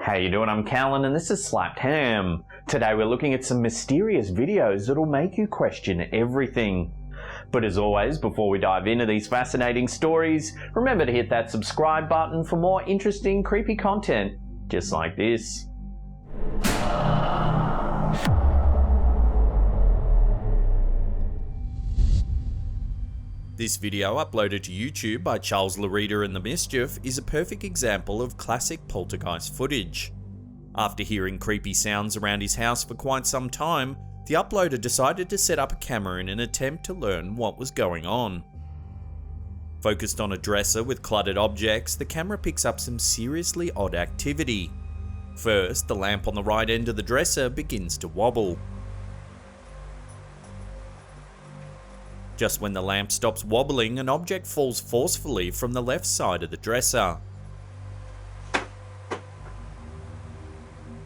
How you doing? I'm Callan and this is Slapped Ham. Today we're looking at some mysterious videos that'll make you question everything. But as always, before we dive into these fascinating stories, remember to hit that subscribe button for more interesting, creepy content just like this. This video, uploaded to YouTube by Charles Larita and the Mischief, is a perfect example of classic poltergeist footage. After hearing creepy sounds around his house for quite some time, the uploader decided to set up a camera in an attempt to learn what was going on. Focused on a dresser with cluttered objects, the camera picks up some seriously odd activity. First, the lamp on the right end of the dresser begins to wobble. Just when the lamp stops wobbling, an object falls forcefully from the left side of the dresser.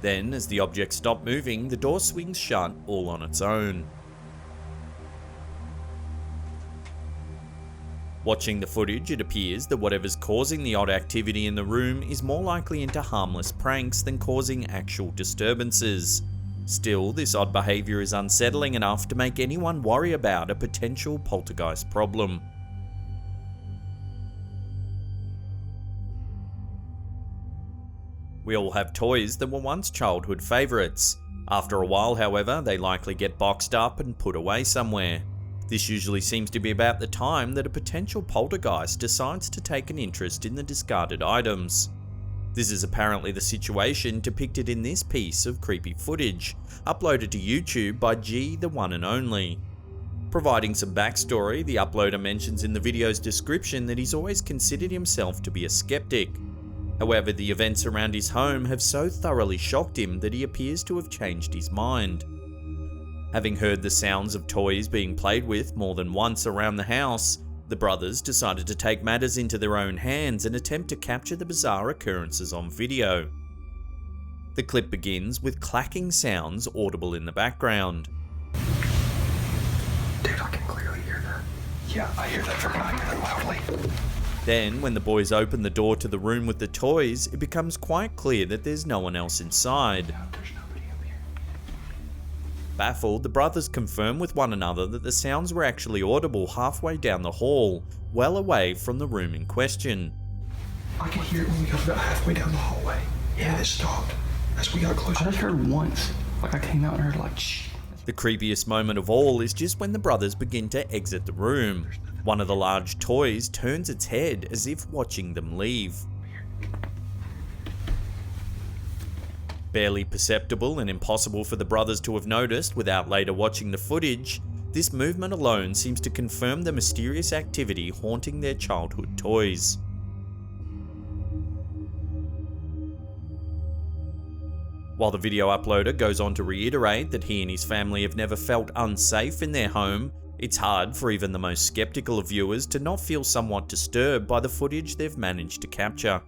Then, as the object stopped moving, the door swings shut all on its own. Watching the footage, it appears that whatever's causing the odd activity in the room is more likely into harmless pranks than causing actual disturbances. Still, this odd behaviour is unsettling enough to make anyone worry about a potential poltergeist problem. We all have toys that were once childhood favourites. After a while, however, they likely get boxed up and put away somewhere. This usually seems to be about the time that a potential poltergeist decides to take an interest in the discarded items. This is apparently the situation depicted in this piece of creepy footage, uploaded to YouTube by G the One and Only. Providing some backstory, the uploader mentions in the video's description that he's always considered himself to be a skeptic. However, the events around his home have so thoroughly shocked him that he appears to have changed his mind. Having heard the sounds of toys being played with more than once around the house, the brothers decided to take matters into their own hands and attempt to capture the bizarre occurrences on video. The clip begins with clacking sounds audible in the background. Dude, I can clearly hear that. Yeah, I hear that from out here loudly. Then, when the boys open the door to the room with the toys, it becomes quite clear that there's no one else inside. There's nobody up here. Baffled, the brothers confirm with one another that the sounds were actually audible halfway down the hall, well away from the room in question. I could hear it when we got about halfway down the hallway. Yeah, it stopped as we got closer. I just heard once. Like I came out and heard like shh. The creepiest moment of all is just when the brothers begin to exit the room. One of the large toys turns its head as if watching them leave. Barely perceptible and impossible for the brothers to have noticed without later watching the footage, this movement alone seems to confirm the mysterious activity haunting their childhood toys. While the video uploader goes on to reiterate that he and his family have never felt unsafe in their home, it's hard for even the most skeptical of viewers to not feel somewhat disturbed by the footage they've managed to capture.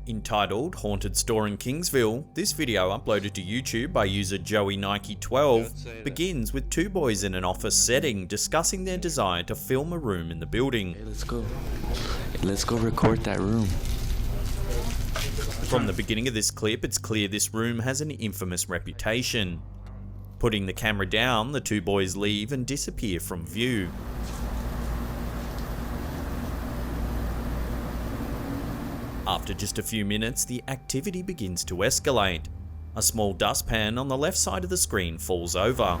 Entitled Haunted Store in Kingsville, this video uploaded to YouTube by user Joey Nike 12 begins with two boys in an office setting discussing their desire to film a room in the building. Hey, let's go record that room. From the beginning of this clip, it's clear this room has an infamous reputation. Putting the camera down, the two boys leave and disappear from view. After just a few minutes, the activity begins to escalate. A small dustpan on the left side of the screen falls over.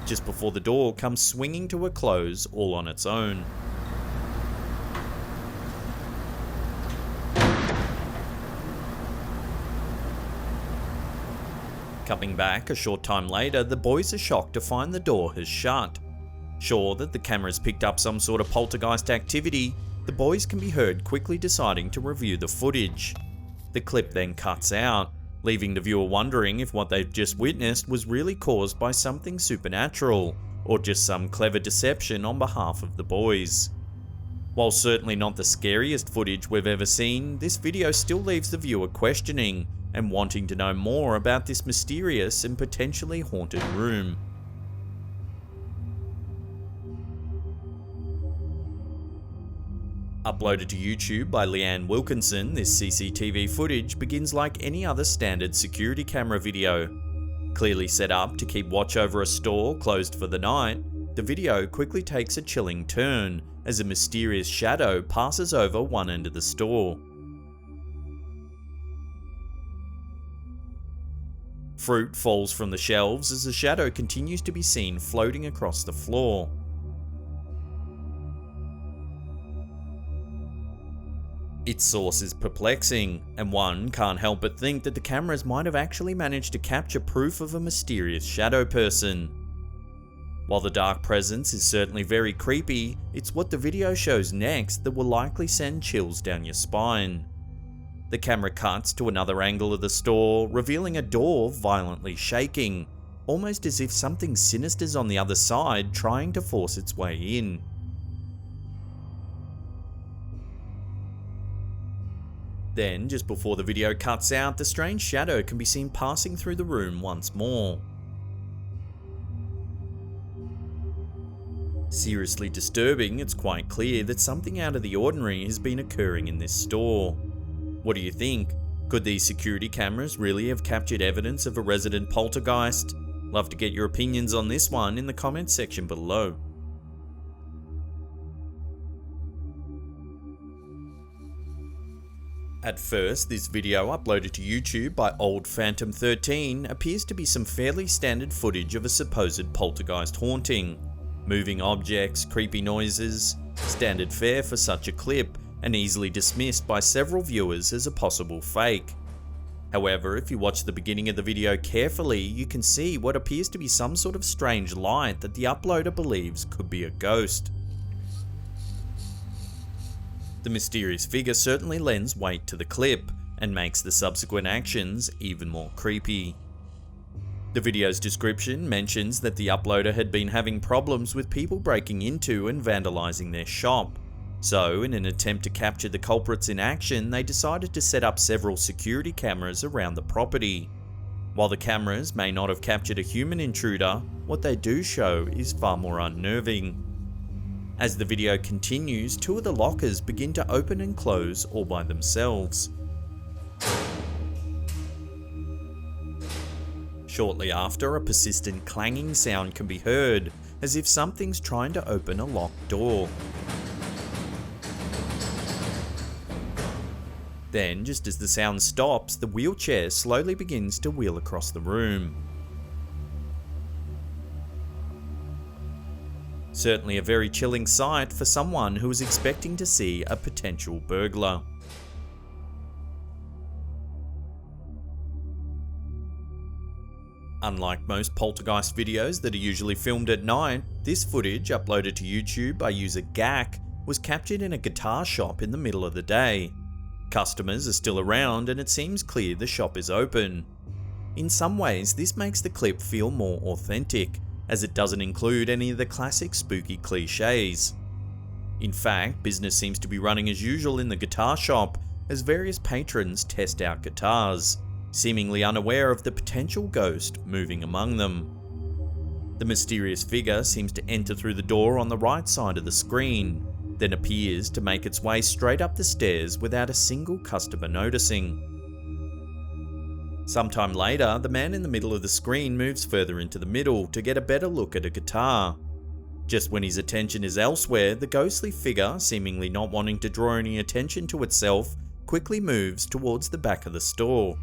Just before the door comes swinging to a close all on its own. Coming back a short time later, the boys are shocked to find the door has shut. Sure that the camera's picked up some sort of poltergeist activity, the boys can be heard quickly deciding to review the footage. The clip then cuts out, leaving the viewer wondering if what they've just witnessed was really caused by something supernatural, or just some clever deception on behalf of the boys. While certainly not the scariest footage we've ever seen, this video still leaves the viewer questioning, and wanting to know more about this mysterious and potentially haunted room. Uploaded to YouTube by Leanne Wilkinson, this CCTV footage begins like any other standard security camera video. Clearly set up to keep watch over a store closed for the night, the video quickly takes a chilling turn as a mysterious shadow passes over one end of the store. Fruit falls from the shelves as the shadow continues to be seen floating across the floor. Its source is perplexing, and one can't help but think that the cameras might have actually managed to capture proof of a mysterious shadow person. While the dark presence is certainly very creepy, it's what the video shows next that will likely send chills down your spine. The camera cuts to another angle of the store, revealing a door violently shaking, almost as if something sinister's on the other side trying to force its way in. Then, just before the video cuts out, the strange shadow can be seen passing through the room once more. Seriously disturbing, it's quite clear that something out of the ordinary has been occurring in this store. What do you think? Could these security cameras really have captured evidence of a resident poltergeist? Love to get your opinions on this one in the comments section below. At first, this video uploaded to YouTube by Old Phantom 13 appears to be some fairly standard footage of a supposed poltergeist haunting. Moving objects, creepy noises, standard fare for such a clip, and easily dismissed by several viewers as a possible fake. However, if you watch the beginning of the video carefully, you can see what appears to be some sort of strange light that the uploader believes could be a ghost. The mysterious figure certainly lends weight to the clip, and makes the subsequent actions even more creepy. The video's description mentions that the uploader had been having problems with people breaking into and vandalizing their shop. So, in an attempt to capture the culprits in action, they decided to set up several security cameras around the property. While the cameras may not have captured a human intruder, what they do show is far more unnerving. As the video continues, two of the lockers begin to open and close all by themselves. Shortly after, a persistent clanging sound can be heard, as if something's trying to open a locked door. Then, just as the sound stops, the wheelchair slowly begins to wheel across the room. Certainly a very chilling sight for someone who was expecting to see a potential burglar. Unlike most poltergeist videos that are usually filmed at night, this footage, uploaded to YouTube by user Gak, was captured in a guitar shop in the middle of the day. Customers are still around and it seems clear the shop is open. In some ways, this makes the clip feel more authentic, as it doesn't include any of the classic spooky cliches. In fact, business seems to be running as usual in the guitar shop as various patrons test out guitars, seemingly unaware of the potential ghost moving among them. The mysterious figure seems to enter through the door on the right side of the screen, then appears to make its way straight up the stairs without a single customer noticing. Sometime later, the man in the middle of the screen moves further into the middle to get a better look at a guitar. Just when his attention is elsewhere, the ghostly figure, seemingly not wanting to draw any attention to itself, quickly moves towards the back of the store.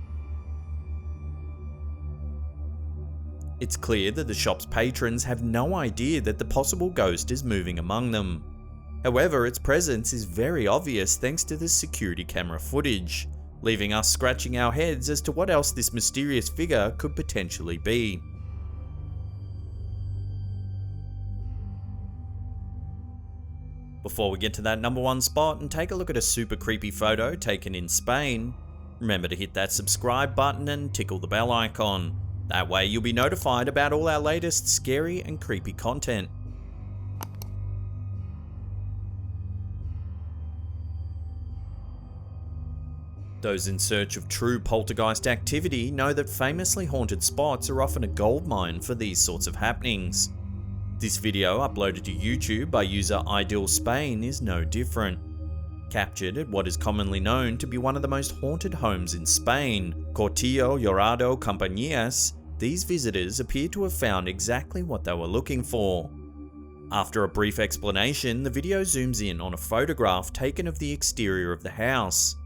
It's clear that the shop's patrons have no idea that the possible ghost is moving among them. However, its presence is very obvious thanks to the security camera footage, leaving us scratching our heads as to what else this mysterious figure could potentially be. Before we get to that number one spot and take a look at a super creepy photo taken in Spain, remember to hit that subscribe button and tickle the bell icon. That way you'll be notified about all our latest scary and creepy content. Those in search of true poltergeist activity know that famously haunted spots are often a goldmine for these sorts of happenings. This video, uploaded to YouTube by user Ideal Spain, is no different. Captured at what is commonly known to be one of the most haunted homes in Spain, Cortillo Llorado Compañías, these visitors appear to have found exactly what they were looking for. After a brief explanation, the video zooms in on a photograph taken of the exterior of the house.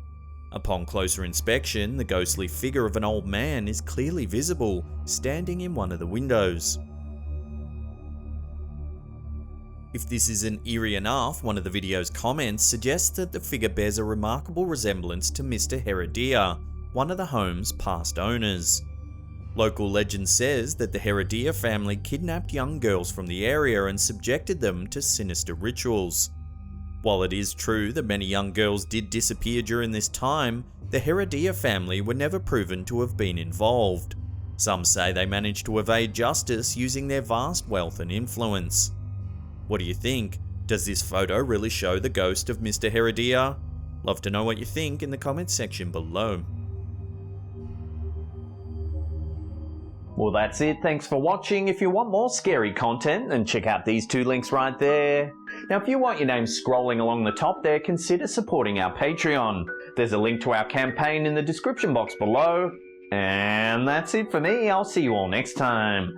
Upon closer inspection, the ghostly figure of an old man is clearly visible, standing in one of the windows. If this isn't eerie enough, one of the video's comments suggests that the figure bears a remarkable resemblance to Mr. Heredia, one of the home's past owners. Local legend says that the Heredia family kidnapped young girls from the area and subjected them to sinister rituals. While it is true that many young girls did disappear during this time, the Heredia family were never proven to have been involved. Some say they managed to evade justice using their vast wealth and influence. What do you think? Does this photo really show the ghost of Mr. Heredia? Love to know what you think in the comments section below. Well, that's it. Thanks for watching. If you want more scary content, then check out these two links right there. Now, if you want your name scrolling along the top there, consider supporting our Patreon. There's a link to our campaign in the description box below. And that's it for me. I'll see you all next time.